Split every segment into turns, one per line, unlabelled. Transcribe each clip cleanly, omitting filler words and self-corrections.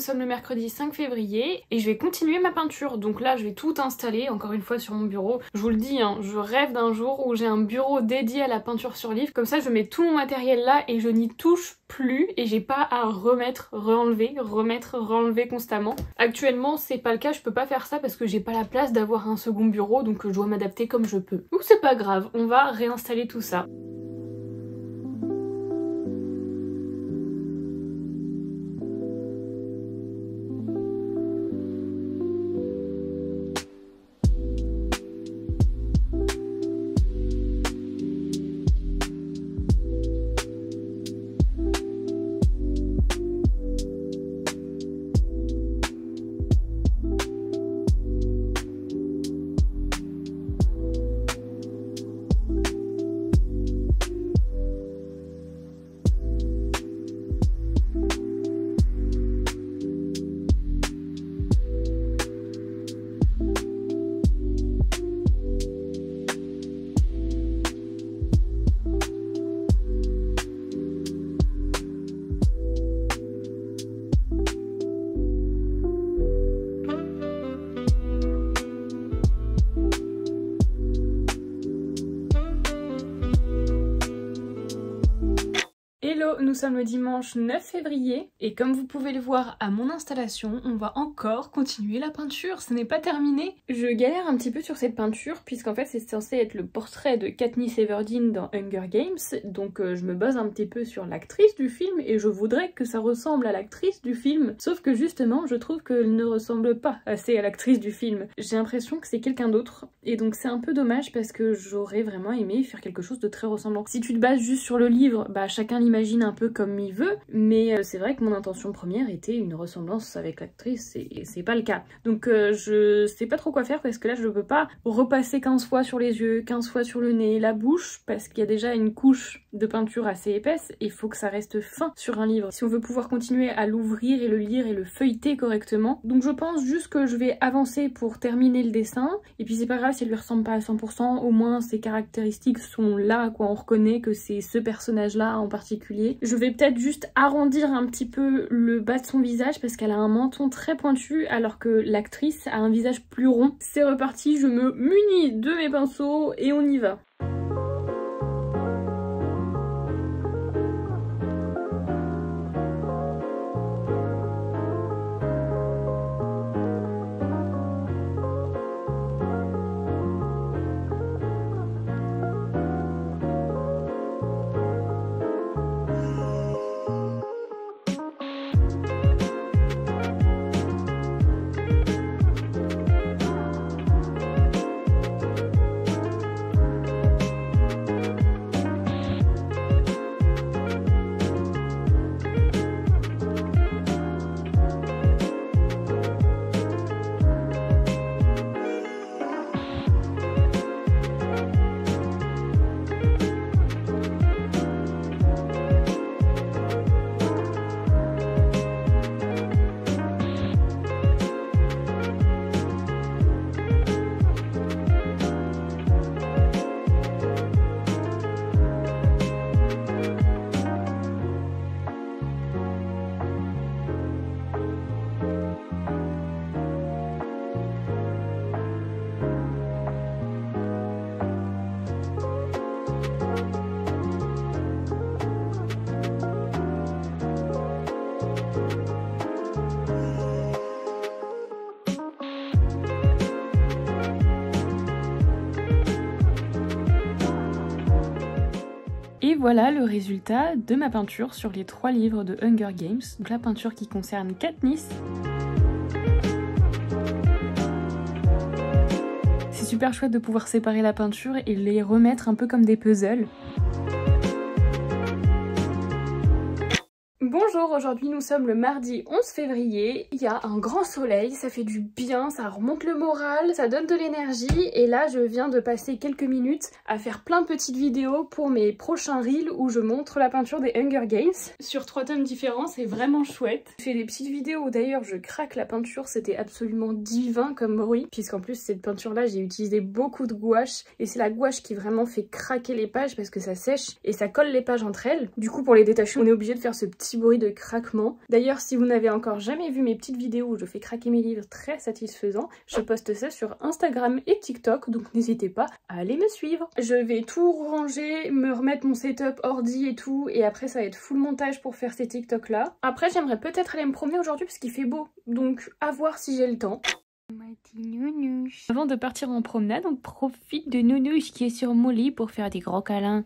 sommes le mercredi 5 février et je vais continuer ma peinture. Donc là je vais tout installer encore une fois sur mon bureau. Je vous le dis, hein, je rêve d'un jour où j'ai un bureau dédié à la peinture sur livre. Comme ça je mets tout mon matériel là et je n'y touche plus et j'ai pas à remettre, re-enlever constamment. Actuellement c'est pas le cas, je peux pas faire ça parce que j'ai pas la place d'avoir un second bureau, donc je dois m'adapter comme je peux. Donc c'est pas grave, on va réinstaller tout ça. Hello, nous sommes le dimanche 9 février et comme vous pouvez le voir à mon installation, on va encore continuer la peinture, ce n'est pas terminé. Je galère un petit peu sur cette peinture puisqu'en fait c'est censé être le portrait de Katniss Everdeen dans Hunger Games, donc je me base un petit peu sur l'actrice du film et je voudrais que ça ressemble à l'actrice du film, sauf que justement je trouve qu'elle ne ressemble pas assez à l'actrice du film. J'ai l'impression que c'est quelqu'un d'autre et donc c'est un peu dommage parce que j'aurais vraiment aimé faire quelque chose de très ressemblant. Si tu te bases juste sur le livre, bah chacun l'imagine un peu comme il veut, mais c'est vrai que mon intention première était une ressemblance avec l'actrice et c'est pas le cas. Donc je sais pas trop quoi faire parce que là je peux pas repasser 15 fois sur les yeux, 15 fois sur le nez, la bouche, parce qu'il y a déjà une couche de peinture assez épaisse et il faut que ça reste fin sur un livre si on veut pouvoir continuer à l'ouvrir et le lire et le feuilleter correctement. Donc je pense juste que je vais avancer pour terminer le dessin et puis c'est pas grave si elle lui ressemble pas à 100%, au moins ses caractéristiques sont là, quoi, on reconnaît que c'est ce personnage là en particulier. Je vais peut-être juste arrondir un petit peu le bas de son visage parce qu'elle a un menton très pointu alors que l'actrice a un visage plus rond. C'est reparti, je me munis de mes pinceaux et on y va. Et voilà le résultat de ma peinture sur les 3 livres de Hunger Games. Donc la peinture qui concerne Katniss. C'est super chouette de pouvoir séparer la peinture et les remettre un peu comme des puzzles. Bonjour, aujourd'hui nous sommes le mardi 11 février, il y a un grand soleil, ça fait du bien, ça remonte le moral, ça donne de l'énergie et là je viens de passer quelques minutes à faire plein de petites vidéos pour mes prochains reels où je montre la peinture des Hunger Games sur 3 tomes différents, c'est vraiment chouette. Je fais des petites vidéos où d'ailleurs je craque la peinture, c'était absolument divin comme bruit puisqu'en plus cette peinture là j'ai utilisé beaucoup de gouache et c'est la gouache qui vraiment fait craquer les pages parce que ça sèche et ça colle les pages entre elles. Du coup pour les détacher on est obligé de faire ce petit petit bruit de craquement. D'ailleurs, si vous n'avez encore jamais vu mes petites vidéos où je fais craquer mes livres très satisfaisant, je poste ça sur Instagram et TikTok, donc n'hésitez pas à aller me suivre. Je vais tout ranger, me remettre mon setup ordi et tout, et après ça va être full montage pour faire ces TikTok là. Après j'aimerais peut-être aller me promener aujourd'hui parce qu'il fait beau, donc à voir si j'ai le temps. Avant de partir en promenade, on profite de Nounouche qui est sur mon lit pour faire des gros câlins.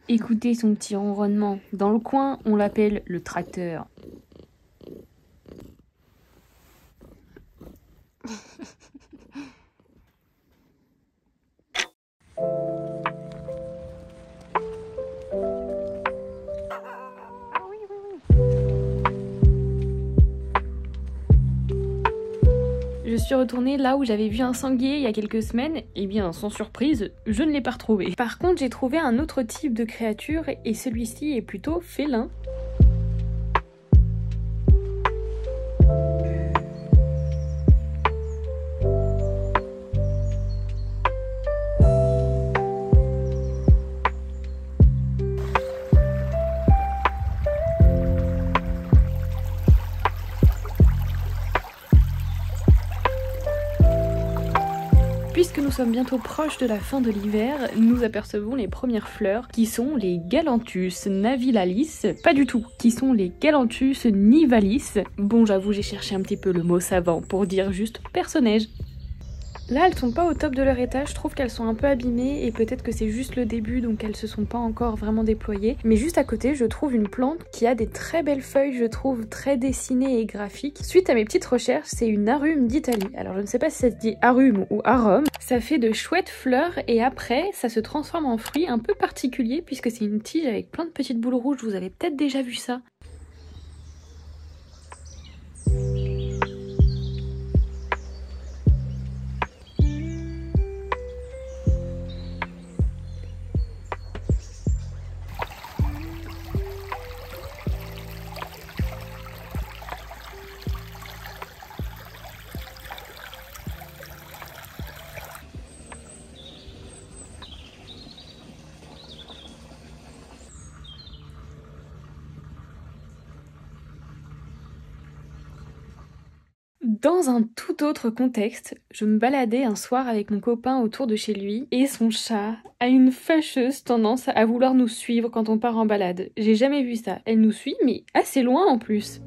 Écoutez son petit ronronnement. Dans le coin, on l'appelle le tracteur. Je suis retournée là où j'avais vu un sanglier il y a quelques semaines, et bien sans surprise, je ne l'ai pas retrouvé. Par contre, j'ai trouvé un autre type de créature et celui-ci est plutôt félin. Puisque nous sommes bientôt proches de la fin de l'hiver, nous apercevons les premières fleurs qui sont les Galanthus navilalis, pas du tout, qui sont les Galanthus nivalis. Bon, j'avoue, j'ai cherché un petit peu le mot savant pour dire juste personne-neige. Là, elles sont pas au top de leur état, je trouve qu'elles sont un peu abîmées et peut-être que c'est juste le début donc elles se sont pas encore vraiment déployées. Mais juste à côté, je trouve une plante qui a des très belles feuilles, je trouve très dessinées et graphiques. Suite à mes petites recherches, c'est une arume d'Italie. Alors je ne sais pas si ça se dit arume ou arome. Ça fait de chouettes fleurs et après, ça se transforme en fruit un peu particulier puisque c'est une tige avec plein de petites boules rouges, vous avez peut-être déjà vu ça. Dans un tout autre contexte, je me baladais un soir avec mon copain autour de chez lui et son chat a une fâcheuse tendance à vouloir nous suivre quand on part en balade. J'ai jamais vu ça. Elle nous suit, mais assez loin en plus.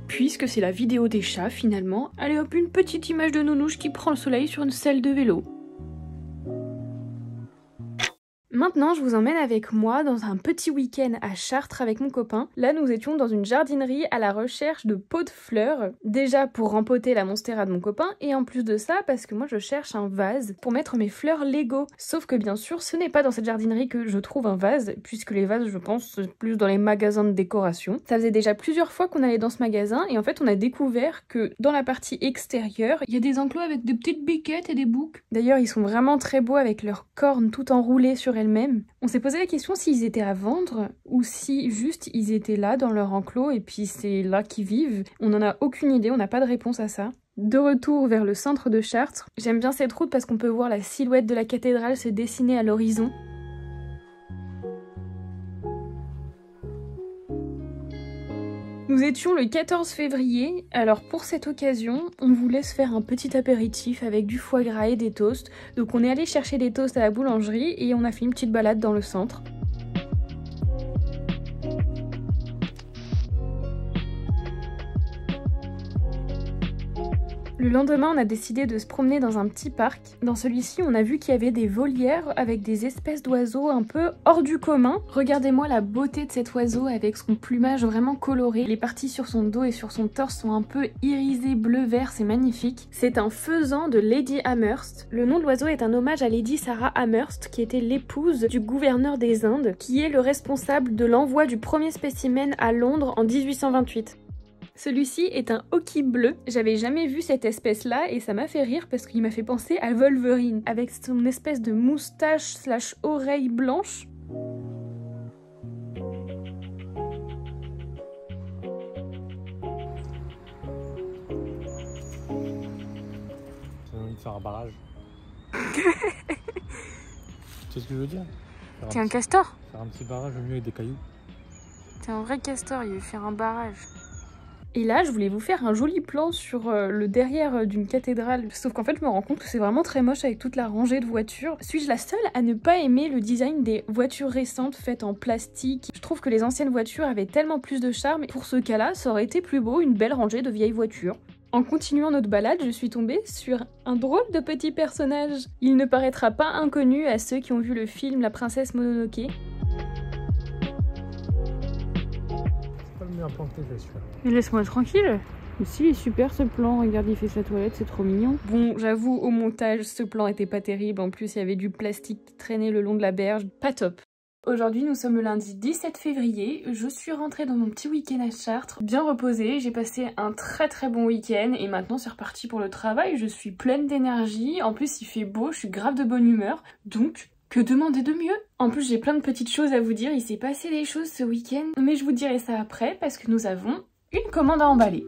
Puisque c'est la vidéo des chats finalement, allez hop, une petite image de Nounouche qui prend le soleil sur une selle de vélo. Maintenant, je vous emmène avec moi dans un petit week-end à Chartres avec mon copain. Là, nous étions dans une jardinerie à la recherche de pots de fleurs. Déjà pour rempoter la monstera de mon copain et en plus de ça, parce que moi je cherche un vase pour mettre mes fleurs Lego. Sauf que bien sûr, ce n'est pas dans cette jardinerie que je trouve un vase, puisque les vases, je pense, c'est plus dans les magasins de décoration. Ça faisait déjà plusieurs fois qu'on allait dans ce magasin et en fait, on a découvert que dans la partie extérieure, il y a des enclos avec des petites biquettes et des boucs. D'ailleurs, ils sont vraiment très beaux avec leurs cornes tout enroulées sur elles-mêmes. On s'est posé la question s'ils étaient à vendre ou si juste ils étaient là dans leur enclos et puis c'est là qu'ils vivent. On n'en a aucune idée, on n'a pas de réponse à ça. De retour vers le centre de Chartres, j'aime bien cette route parce qu'on peut voir la silhouette de la cathédrale se dessiner à l'horizon. Nous étions le 14 février, alors pour cette occasion, on voulait se faire un petit apéritif avec du foie gras et des toasts. Donc on est allé chercher des toasts à la boulangerie et on a fait une petite balade dans le centre. Le lendemain, on a décidé de se promener dans un petit parc. Dans celui-ci, on a vu qu'il y avait des volières avec des espèces d'oiseaux un peu hors du commun. Regardez-moi la beauté de cet oiseau avec son plumage vraiment coloré. Les parties sur son dos et sur son torse sont un peu irisées bleu-vert, c'est magnifique. C'est un faisan de Lady Amherst. Le nom de l'oiseau est un hommage à Lady Sarah Amherst, qui était l'épouse du gouverneur des Indes, qui est le responsable de l'envoi du premier spécimen à Londres en 1828. Celui-ci est un hockey bleu. J'avais jamais vu cette espèce-là et ça m'a fait rire parce qu'il m'a fait penser à Wolverine avec son espèce de moustache / oreille blanche.
J'ai envie de faire un barrage. Tu sais ce que je veux dire?
T'es un castor?
Faire un petit barrage au mieux avec des cailloux.
fait un vrai castor, il veut faire un barrage. Et là, je voulais vous faire un joli plan sur le derrière d'une cathédrale. Sauf qu'en fait, je me rends compte que c'est vraiment très moche avec toute la rangée de voitures. Suis-je la seule à ne pas aimer le design des voitures récentes faites en plastique? Je trouve que les anciennes voitures avaient tellement plus de charme. Et pour ce cas-là, ça aurait été plus beau, une belle rangée de vieilles voitures. En continuant notre balade, je suis tombée sur un drôle de petit personnage. Il ne paraîtra pas inconnu à ceux qui ont vu le film La Princesse Mononoke.
Bien planté celui-là.
Mais laisse-moi tranquille. Si, il est super ce plan, regarde, il fait sa toilette, c'est trop mignon. Bon, j'avoue, au montage, ce plan était pas terrible, en plus il y avait du plastique qui traînait le long de la berge, pas top. Aujourd'hui, nous sommes le lundi 17 février, je suis rentrée dans mon petit week-end à Chartres, bien reposée, j'ai passé un très bon week-end et maintenant c'est reparti pour le travail, je suis pleine d'énergie, en plus il fait beau, je suis grave de bonne humeur, donc... que demander de mieux? En plus j'ai plein de petites choses à vous dire, il s'est passé des choses ce week-end, mais je vous dirai ça après parce que nous avons une commande à emballer.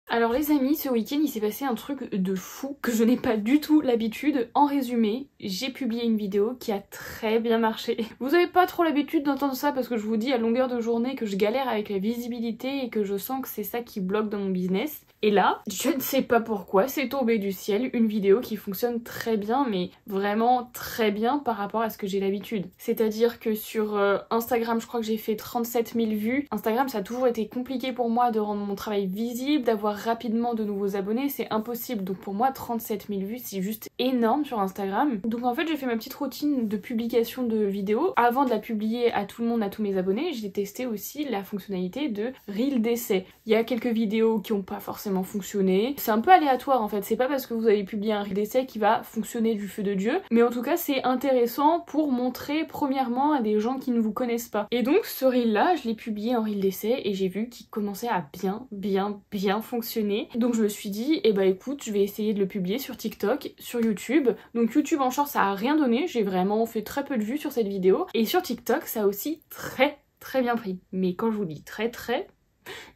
Alors les amis, ce week-end il s'est passé un truc de fou que je n'ai pas du tout l'habitude. En résumé, j'ai publié une vidéo qui a très bien marché. Vous avez pas trop l'habitude d'entendre ça parce que je vous dis à longueur de journée que je galère avec la visibilité et que je sens que c'est ça qui bloque dans mon business. Et là, je ne sais pas pourquoi, c'est tombé du ciel, une vidéo qui fonctionne très bien, mais vraiment très bien par rapport à ce que j'ai l'habitude. C'est-à-dire que sur Instagram, je crois que j'ai fait 37 000 vues. Instagram, ça a toujours été compliqué pour moi de rendre mon travail visible, d'avoir rapidement de nouveaux abonnés, c'est impossible. Donc pour moi, 37 000 vues, c'est juste énorme sur Instagram. Donc en fait, j'ai fait ma petite routine de publication de vidéos. Avant de la publier à tout le monde, à tous mes abonnés, j'ai testé aussi la fonctionnalité de Reel d'essai. Il y a quelques vidéos qui n'ont pas forcément fonctionné. C'est un peu aléatoire en fait, c'est pas parce que vous avez publié un Reel d'essai qui va fonctionner du feu de Dieu, mais en tout cas c'est intéressant pour montrer premièrement à des gens qui ne vous connaissent pas. Et donc ce Reel là, je l'ai publié en Reel d'essai et j'ai vu qu'il commençait à bien fonctionner. Donc je me suis dit, eh bah écoute, je vais essayer de le publier sur TikTok, sur YouTube. Donc YouTube en short ça a rien donné, j'ai vraiment fait très peu de vues sur cette vidéo. Et sur TikTok ça a aussi très bien pris. Mais quand je vous dis très,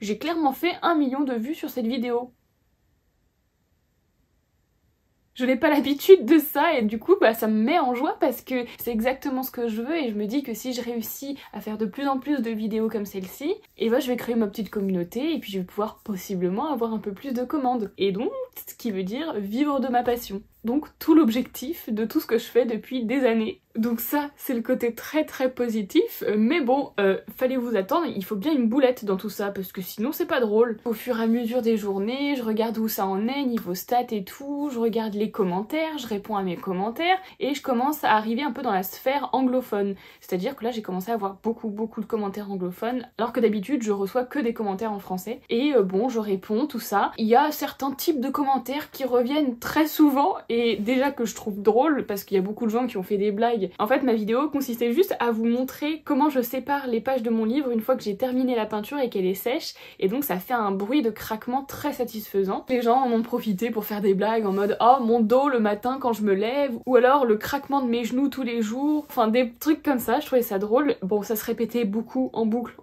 j'ai clairement fait 1 million de vues sur cette vidéo. Je n'ai pas l'habitude de ça et du coup bah ça me met en joie parce que c'est exactement ce que je veux et je me dis que si je réussis à faire de plus en plus de vidéos comme celle-ci, et bah je vais créer ma petite communauté et puis je vais pouvoir possiblement avoir un peu plus de commandes. Et donc, ce qui veut dire vivre de ma passion. Donc tout l'objectif de tout ce que je fais depuis des années. Donc ça, c'est le côté très positif, mais bon, fallait vous attendre, il faut bien une boulette dans tout ça, parce que sinon c'est pas drôle. Au fur et à mesure des journées, je regarde où ça en est, niveau stats et tout, je regarde les commentaires, je réponds à mes commentaires, et je commence à arriver un peu dans la sphère anglophone. C'est-à-dire que là, j'ai commencé à avoir beaucoup de commentaires anglophones, alors que d'habitude, je reçois que des commentaires en français. Et bon, je réponds, tout ça. Il y a certains types de commentaires qui reviennent très souvent, et déjà que je trouve drôle, parce qu'il y a beaucoup de gens qui ont fait des blagues. En fait, ma vidéo consistait juste à vous montrer comment je sépare les pages de mon livre une fois que j'ai terminé la peinture et qu'elle est sèche, et donc ça fait un bruit de craquement très satisfaisant. Les gens en ont profité pour faire des blagues en mode « Oh, mon dos le matin quand je me lève », ou alors le craquement de mes genoux tous les jours, enfin des trucs comme ça, je trouvais ça drôle. Bon, ça se répétait beaucoup en boucle,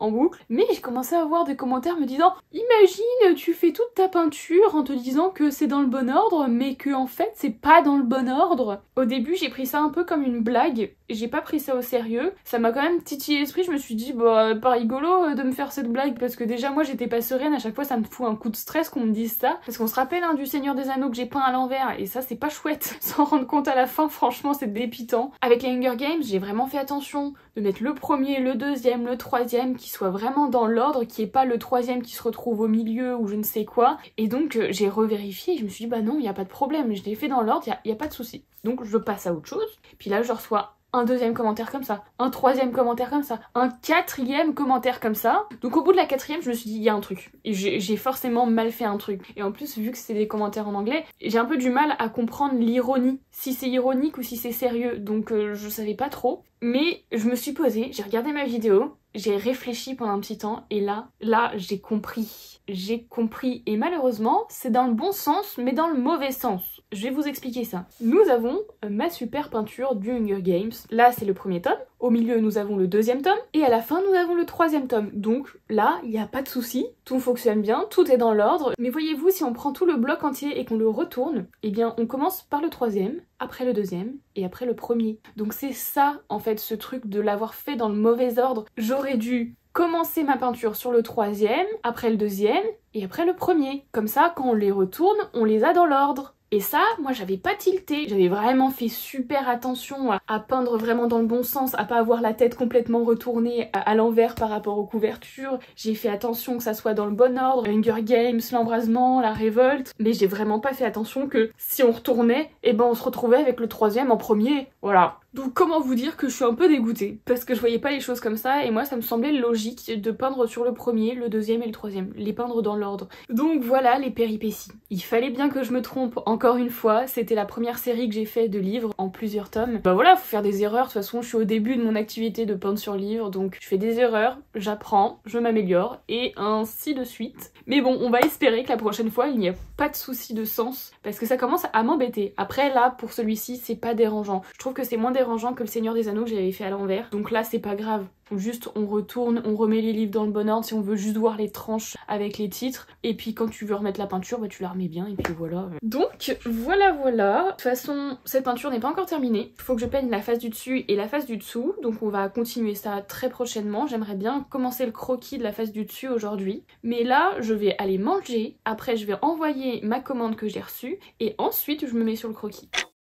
mais j'ai commencé à avoir des commentaires me disant « Imagine, tu fais toute ta peinture en te disant que c'est dans le bon ordre, mais que en fait c'est pas dans le bon ordre ». Au début, j'ai pris ça un peu comme une blague, j'ai pas pris ça au sérieux, ça m'a quand même titillé l'esprit, je me suis dit bah pas rigolo de me faire cette blague parce que déjà moi j'étais pas sereine, à chaque fois ça me fout un coup de stress qu'on me dise ça, parce qu'on se rappelle hein, du Seigneur des Anneaux que j'ai peint à l'envers et ça c'est pas chouette, s'en rendre compte à la fin franchement c'est dépitant. Avec les Hunger Games j'ai vraiment fait attention de mettre le premier, le deuxième, le troisième qui soit vraiment dans l'ordre, qui est pas le troisième qui se retrouve au milieu ou je ne sais quoi, et donc j'ai revérifié et je me suis dit bah non y a pas de problème, je l'ai fait dans l'ordre, y a pas de souci. Donc je passe à autre chose, puis là je reçois un deuxième commentaire comme ça, un troisième commentaire comme ça, un quatrième commentaire comme ça. Donc au bout de la quatrième, je me suis dit, il y a un truc. Et j'ai forcément mal fait un truc. Et en plus, vu que c'est des commentaires en anglais, j'ai un peu du mal à comprendre l'ironie. Si c'est ironique ou si c'est sérieux. Donc je savais pas trop. Mais je me suis posée, j'ai regardé ma vidéo, j'ai réfléchi pendant un petit temps et là j'ai compris. J'ai compris et malheureusement c'est dans le bon sens mais dans le mauvais sens. Je vais vous expliquer ça. Nous avons ma super peinture du Hunger Games. Là c'est le premier tome, au milieu nous avons le deuxième tome et à la fin nous avons le troisième tome. Donc là il n'y a pas de souci, tout fonctionne bien, tout est dans l'ordre. Mais voyez-vous, si on prend tout le bloc entier et qu'on le retourne, eh bien on commence par le troisième, après le deuxième et après le premier. Donc c'est ça en fait ce truc de l'avoir fait dans le mauvais ordre. J'aurais dû commencer ma peinture sur le troisième, après le deuxième et après le premier. Comme ça quand on les retourne, on les a dans l'ordre. Et ça, moi j'avais pas tilté, j'avais vraiment fait super attention à peindre vraiment dans le bon sens, à pas avoir la tête complètement retournée à l'envers par rapport aux couvertures. J'ai fait attention que ça soit dans le bon ordre, Hunger Games, l'embrasement, la révolte, mais j'ai vraiment pas fait attention que si on retournait, eh ben on se retrouvait avec le troisième en premier, voilà. Donc comment vous dire que je suis un peu dégoûtée, parce que je voyais pas les choses comme ça, et moi ça me semblait logique de peindre sur le premier, le deuxième et le troisième, les peindre dans l'ordre. Donc voilà les péripéties. Il fallait bien que je me trompe encore une fois, c'était la première série que j'ai fait de livres en plusieurs tomes. Bah voilà, faut faire des erreurs, de toute façon je suis au début de mon activité de peindre sur livre, donc je fais des erreurs, j'apprends, je m'améliore, et ainsi de suite. Mais bon, on va espérer que la prochaine fois il n'y a pas de souci de sens, parce que ça commence à m'embêter. Après là, pour celui-ci, c'est pas dérangeant. Je trouve que c'est moins dérangeant que le Seigneur des Anneaux que j'avais fait à l'envers. Donc là c'est pas grave. Juste on retourne, on remet les livres dans le bon ordre si on veut juste voir les tranches avec les titres. Et puis quand tu veux remettre la peinture, bah tu la remets bien et puis voilà. Donc voilà. De toute façon, cette peinture n'est pas encore terminée. Il faut que je peigne la face du dessus et la face du dessous. Donc on va continuer ça très prochainement. J'aimerais bien commencer le croquis de la face du dessus aujourd'hui. Mais là, je vais aller manger. Après, je vais envoyer ma commande que j'ai reçue. Et ensuite, je me mets sur le croquis.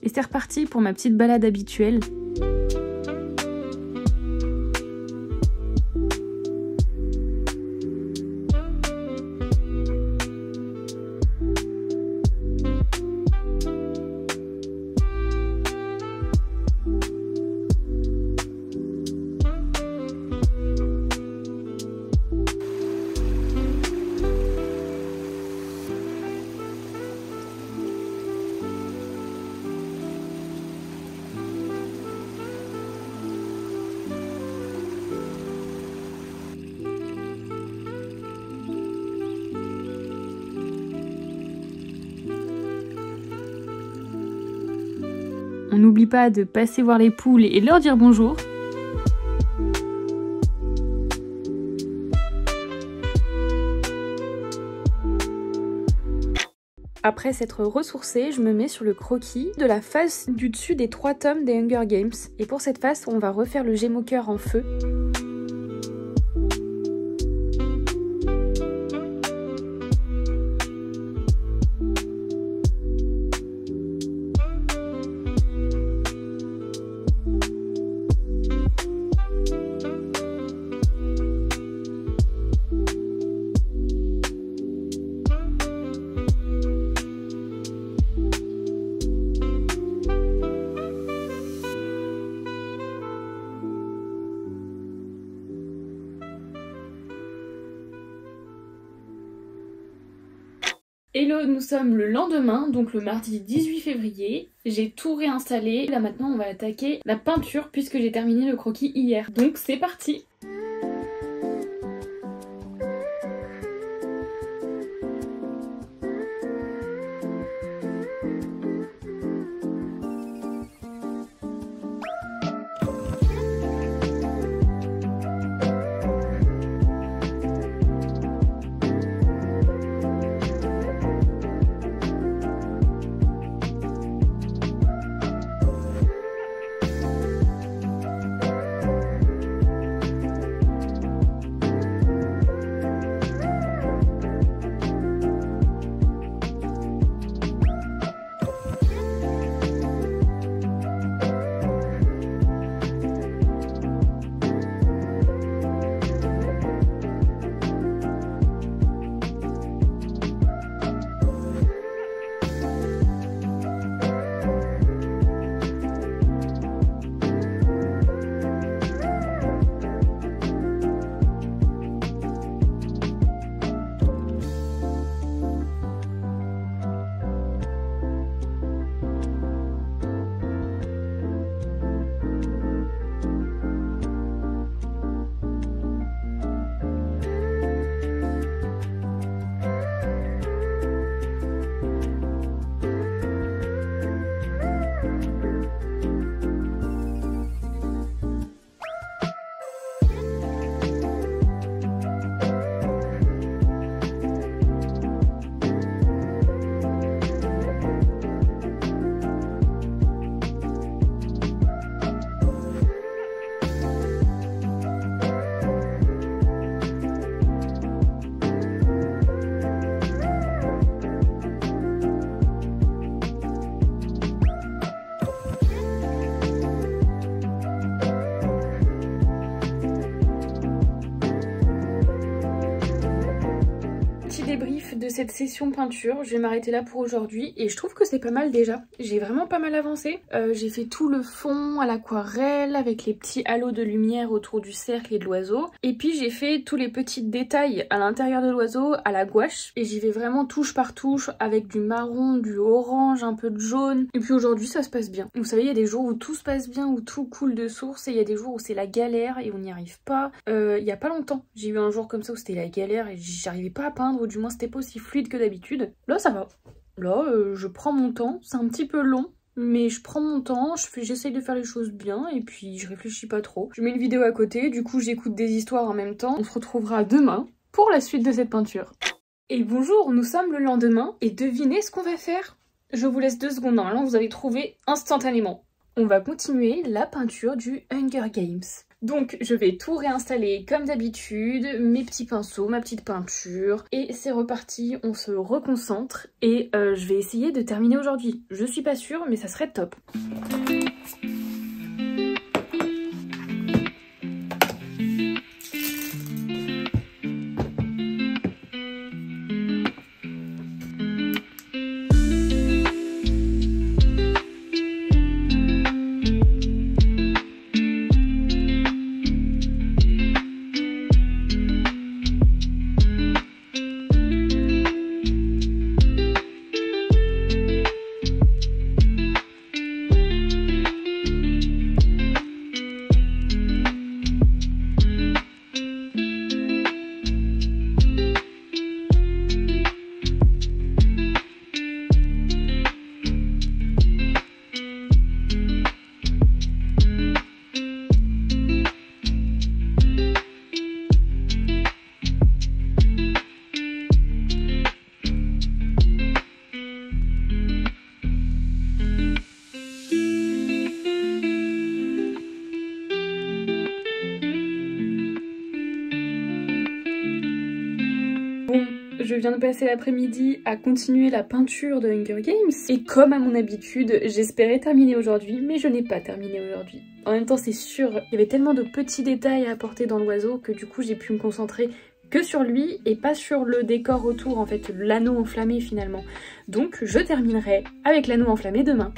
Et c'est reparti pour ma petite balade habituelle. On n'oublie pas de passer voir les poules et leur dire bonjour. Après s'être ressourcée, je me mets sur le croquis de la face du dessus des 3 tomes des Hunger Games. Et pour cette face, on va refaire le Gémeaux-cœur en feu. Hello, nous sommes le lendemain, donc le mardi 18 février. J'ai tout réinstallé. Là maintenant on va attaquer la peinture puisque j'ai terminé le croquis hier. Donc c'est parti! cette session peinture. Je vais m'arrêter là pour aujourd'hui et je trouve que c'est pas mal déjà. J'ai vraiment pas mal avancé. J'ai fait tout le fond à l'aquarelle avec les petits halos de lumière autour du cercle et de l'oiseau. Et puis j'ai fait tous les petits détails à l'intérieur de l'oiseau à la gouache. Et j'y vais vraiment touche par touche avec du marron, du orange, un peu de jaune. Et puis aujourd'hui ça se passe bien. Vous savez, il y a des jours où tout se passe bien, où tout coule de source, et il y a des jours où c'est la galère et on n'y arrive pas. Il y a pas longtemps, j'ai eu un jour comme ça où c'était la galère et j'arrivais pas à peindre, ou du moins c'était pas aussi fluide que d'habitude. Là ça va. Là je prends mon temps, c'est un petit peu long. Mais je prends mon temps, j'essaye de faire les choses bien et puis je réfléchis pas trop. Je mets une vidéo à côté, du coup j'écoute des histoires en même temps. On se retrouvera demain pour la suite de cette peinture. Et bonjour, nous sommes le lendemain et devinez ce qu'on va faire? Je vous laisse 2 secondes, normalement vous allez trouver instantanément. On va continuer la peinture du Hunger Games. Donc je vais tout réinstaller comme d'habitude, mes petits pinceaux, ma petite peinture, et c'est reparti, on se reconcentre et je vais essayer de terminer aujourd'hui. Je suis pas sûre mais ça serait top. Je viens de passer l'après-midi à continuer la peinture de Hunger Games et comme à mon habitude, j'espérais terminer aujourd'hui, mais je n'ai pas terminé aujourd'hui. En même temps, c'est sûr, il y avait tellement de petits détails à apporter dans l'oiseau que du coup j'ai pu me concentrer que sur lui et pas sur le décor autour, en fait, l'anneau enflammé finalement. Donc je terminerai avec l'anneau enflammé demain.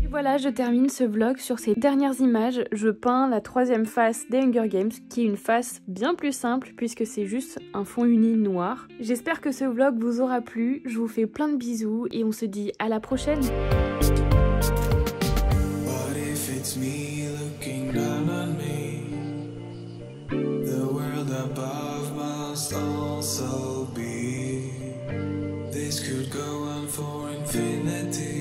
Voilà, je termine ce vlog sur ces dernières images. Je peins la 3e face des Hunger Games, qui est une face bien plus simple puisque c'est juste un fond uni noir. J'espère que ce vlog vous aura plu, je vous fais plein de bisous et on se dit à la prochaine. This could go on for infinity.